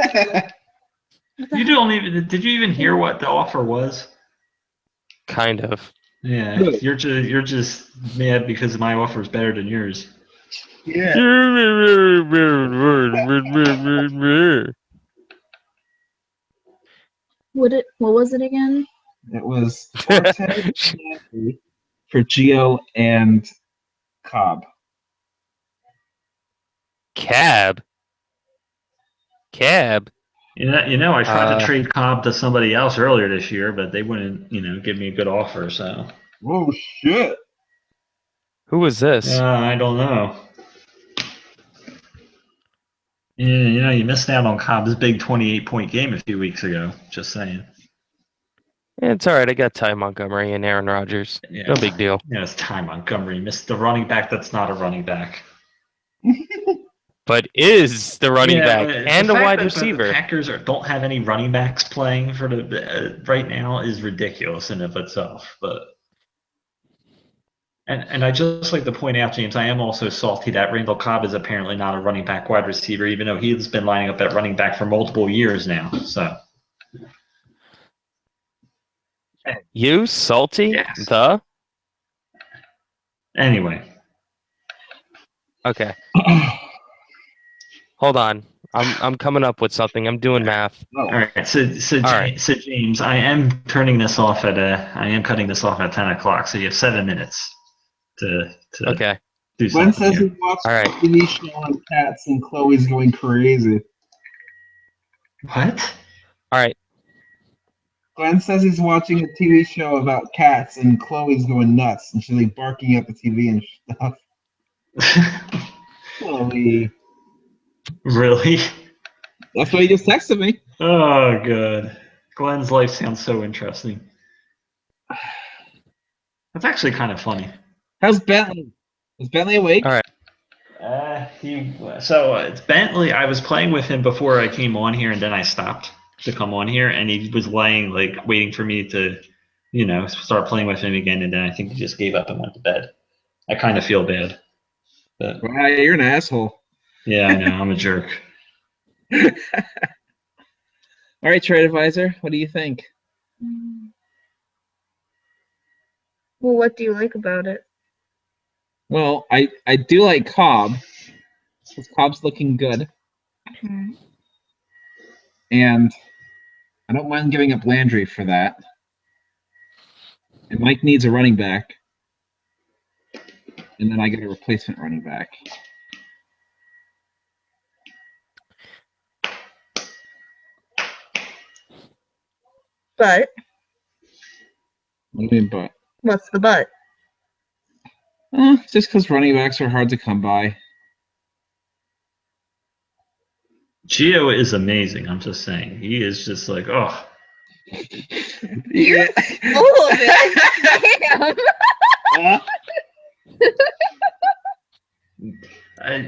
don't even. Did you even hear what the offer was? Kind of. Yeah, Really? you're just mad because my offer is better than yours. Yeah. What was it again? It was Forte and Landry for Gio and Cobb. Cab. I tried to trade Cobb to somebody else earlier this year, but they wouldn't, give me a good offer. So Oh shit! Who was this? I don't know. Yeah, you missed out on Cobb's big 28-point game a few weeks ago. Just saying. It's all right. I got Ty Montgomery and Aaron Rodgers. Yeah, No big deal. Yeah, it's Ty Montgomery. Missed the running back that's not a running back. But is the running back but and the a fact wide that receiver. The Packers don't have any running backs playing for the right now is ridiculous in of itself. But and I just like to point out, James, I am also salty that Randall Cobb is apparently not a running back wide receiver, even though he's been lining up at running back for multiple years now. So You salty? Yes. The? Anyway. Okay. Hold on. I'm coming up with something. I'm doing math. All right. So James, I am turning this off I am cutting this off at 10 o'clock. So you have 7 minutes to Okay. do Glenn something says here. he watched All right. a TV show on cats and Chloe's going crazy. What? All right. Glenn says he's watching a TV show about cats and Chloe's going nuts and she's like barking at the TV and stuff. Chloe. Really? That's what he just texted me. Oh, good. Glenn's life sounds so interesting. That's actually kind of funny. How's Bentley? Is Bentley awake? All right. It's Bentley. I was playing with him before I came on here, and then I stopped to come on here, and he was laying waiting for me to, start playing with him again, and then I think he just gave up and went to bed. I kind of feel bad. But Wow, you're an asshole. yeah, I know. I'm a jerk. All right, trade advisor, what do you think? Well, what do you like about it? Well, I do like Cobb because Cobb's looking good, and I don't mind giving up Landry for that. And Mike needs a running back, and then I get a replacement running back. But What do you mean, but? what's the but? Just because running backs are hard to come by. Gio is amazing. I'm just saying. He is just like, oh. You're full of it.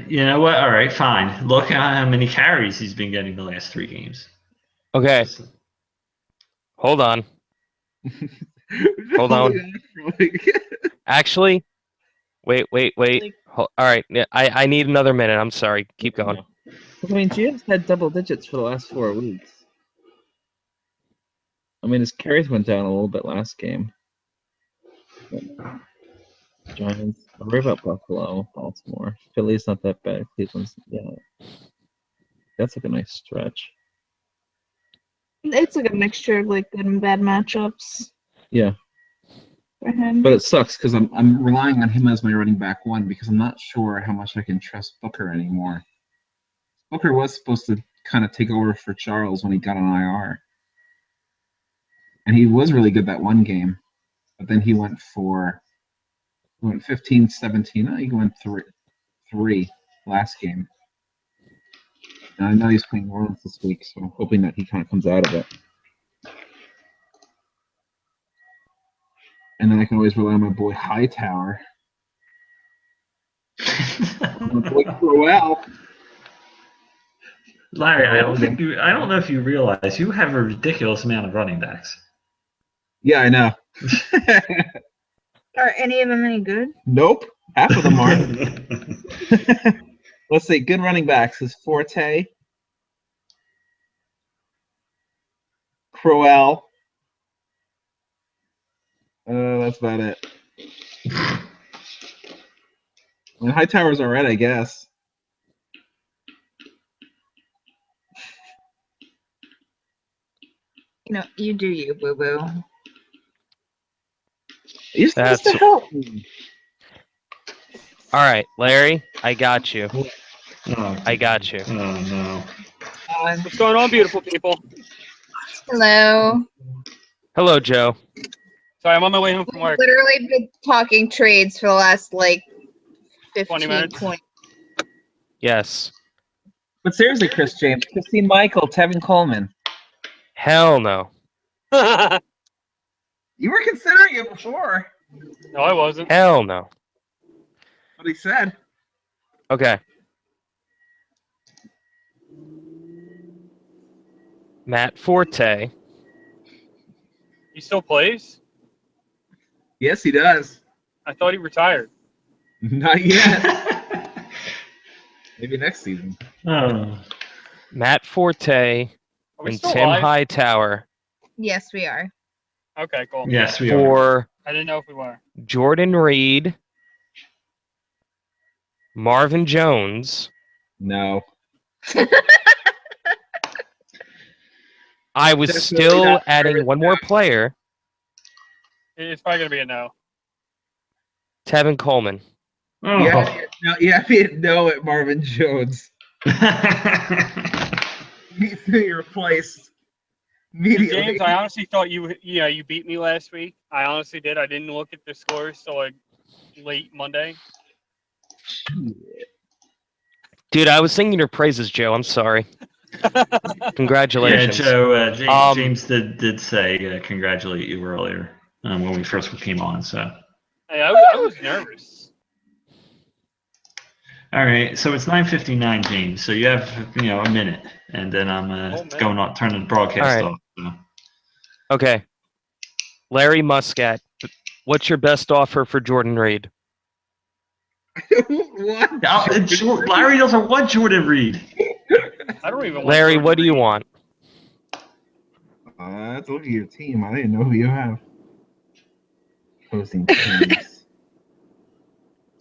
You know what? All right, fine. Look at how many carries he's been getting the last 3 games. Okay. Hold on. Hold on. Actually, wait. All right. Yeah, I need another minute. I'm sorry. Keep going. I mean, Gio's had double digits for the last 4 weeks. I mean, his carries went down a little bit last game. Giants. I worry about Buffalo, Baltimore. Philly's not that bad. Cleveland's, that's like a nice stretch. It's like a mixture of good and bad matchups. Yeah. For him. But it sucks because I'm relying on him as my running back one because I'm not sure how much I can trust Booker anymore. Booker was supposed to kind of take over for Charles when he got on IR. And he was really good that one game. But then he went 15, 17. He went 3 last game. And I know he's playing New Orleans this week, so I'm hoping that he kind of comes out of it. And then I can always rely on my boy Hightower. My boy Crowell. Larry, I don't know if you realize you have a ridiculous amount of running backs. Yeah, I know. Are any of them any good? Nope. Half of them are. Let's see. Good running backs is Forte, Crowell. That's about it. And Hightower's alright, I guess. You do you, boo boo. You're supposed to That's- help me. All right, Larry, I got you. Oh, I got you. oh no. What's going on, beautiful people? Hello. Hello, Joe. Sorry, I'm on my way home from We've work. literally been talking trades for the last 15, 20 minutes. 20. Yes. But seriously, Chris James, Christine Michael, Tevin Coleman. Hell no. No, You were considering it before. I wasn't. Hell no. What he said. Okay. Matt Forte. He still plays? Yes, he does. I thought he retired. Not yet. Maybe next season. Oh. Matt Forte Are we and still Tim live? Hightower Yes, we are. Okay, cool. Yes, we are. for I didn't know if we were. Jordan Reed, Marvin Jones. No. I was Definitely still not adding Marvin one more player, It's probably going to be a no. Tevin Coleman. Oh. Yeah, me no at Marvin Jones. Needs to be replaced immediately. James, I honestly thought you beat me last week. I honestly did. I didn't look at the scores till like late Monday. Dude, I was singing your praises, Joe. I'm sorry. Yeah, Congratulations. Joe. James, Um, James did say congratulate you earlier when we first came on. So. Hey, I was nervous. All right, so it's 9:59, James. So you have a minute, and then I'm going on turning the broadcast All right. off. So. Okay. Larry Muscat, what's your best offer for Jordan Reed? What? Larry doesn't want Jordan Reed. I don't even want Larry, Jordan what do you Reed. want? Let's look at your team. I didn't know who you have. Posting teams.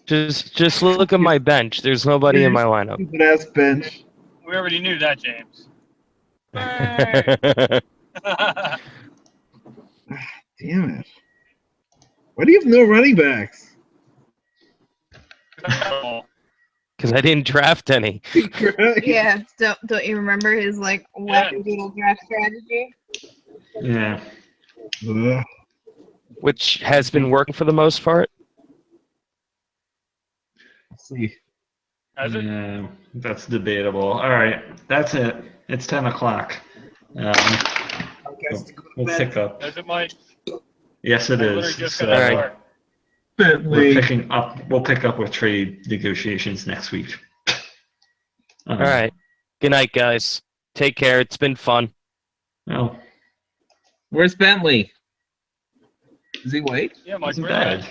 Just look at my bench. There's nobody in my lineup. Stupid ass bench. We already knew that, James. Damn it. Why do you have no running backs? Because I didn't draft any. Yeah, don't you remember his wackadoodle draft strategy? Yeah. Ugh. Which has been working for the most part. Let's see. Has it? Yeah, that's debatable. All right, that's it. It's 10 o'clock. We'll pick up. Has it, Mike? Yes, it I literally is. just So got All right. out of work. we're Bentley. picking up. We'll pick up with trade negotiations next week. All right. Good night, guys. Take care. It's been fun. Well, Where's Bentley? Is he white? Yeah, Mike, wasn't where's bad.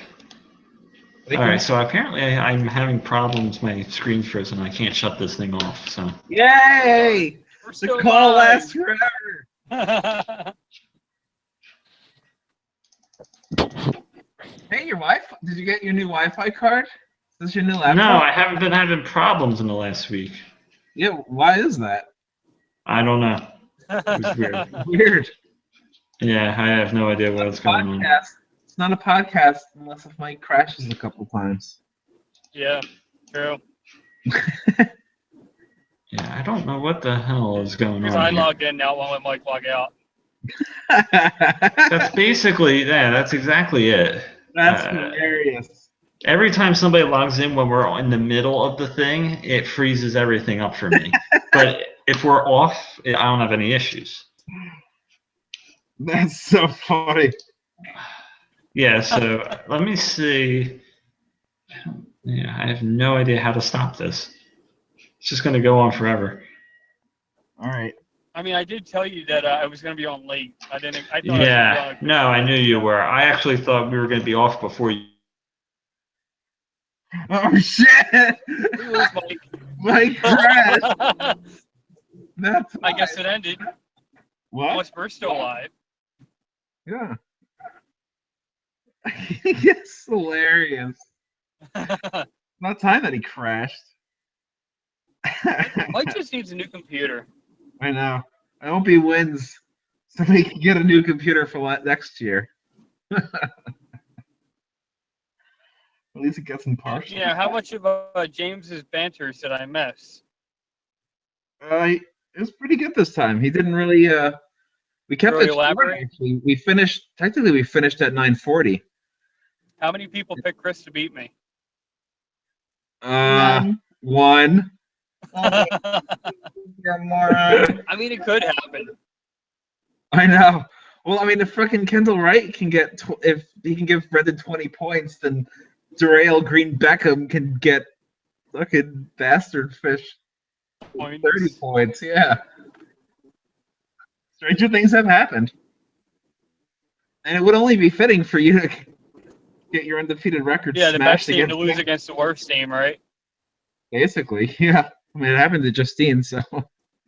that? All right, so apparently I'm having problems. My screen's frozen. I can't shut this thing off. So Yay! We're The still call live. lasts forever. Hey, your Wi-Fi. Did you get your new Wi-Fi card? Is this your new laptop? no, I haven't been having problems in the last week. Yeah, why is that? I don't know. It was weird. Weird. Yeah, I have no idea what's going on. Podcast. It's not a podcast unless if Mike crashes a couple times. Yeah, true. Yeah, I don't know what the hell is going Because on. I here. logged in now while let Mike log out. That's basically, yeah, that's exactly it. That's hilarious. Every time somebody logs in when we're in the middle of the thing, it freezes everything up for me. But if we're off, I don't have any issues. That's so funny. Yeah, so let me see. Yeah, I have no idea how to stop this. It's just going to go on forever. All right. I mean, I did tell you that I was going to be on late. I thought I was Yeah, gonna be on no, I knew you were. I actually thought we were going to be off before Oh shit! We lose, Mike. Mike crashed. That's I guess it ended. what? Unless we're still alive. Yeah. It's hilarious. Not time that he crashed. Mike just needs a new computer. I know. I hope he wins so we can get a new computer for next year. At least it gets some parts. Yeah, how much of James's banter did I miss? It was pretty good this time. He didn't really. We kept Really it short, elaborate? actually. We finished. Technically, we finished at 9:40. How many people picked Chris to beat me? None. One. Okay, you're a moron. I mean, it could happen. I know. Well, I mean, if fucking Kendall Wright can get, if he can give Brendan 20 points, then Derail Green Beckham can get fucking bastard fish 30 points. Yeah. Stranger things have happened. And it would only be fitting for you to get your undefeated record Yeah, the smashed best team against to lose against the worst team, right? Basically, yeah. I mean, it happened to Justine, so.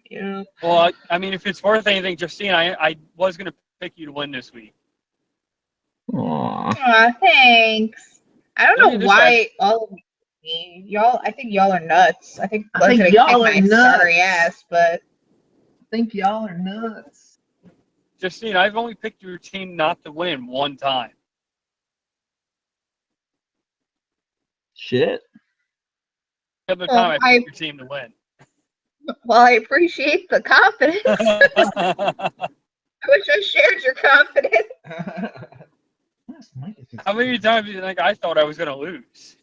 Yeah. Well, I mean, if it's worth anything, Justine, I was going to pick you to win this week. Aww. Aw, thanks. I don't Look know at this why all of me, y'all. I think y'all are nuts. I think I Glenn's think gonna y'all kick are my sorry nuts. ass, but I think y'all are nuts. Justine, I've only picked your team not to win one time. Shit. The other Well, time I picked your team to win. well, I appreciate the confidence. I wish I shared your confidence. How many times do you think I thought I was going to lose?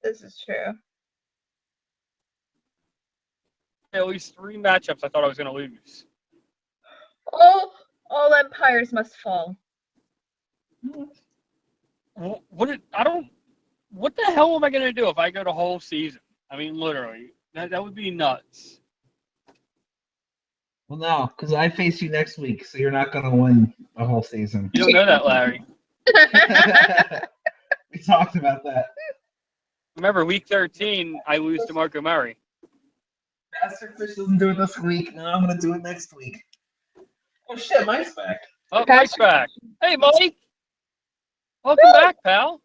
This is true. At least 3 matchups I thought I was going to lose. All empires must fall. What the hell am I going to do if I go the whole season? I mean, literally. That would be nuts. Well, no, because I face you next week, so you're not going to win the whole season. You don't know that, Larry. We talked about that. Remember, week 13, I lose to Marco Murray. Bastard Fish doesn't do it this week. No, I'm going to do it next week. Oh, shit, Mike's back. Oh, Mike's back. Hey, Mike. Welcome back, pal.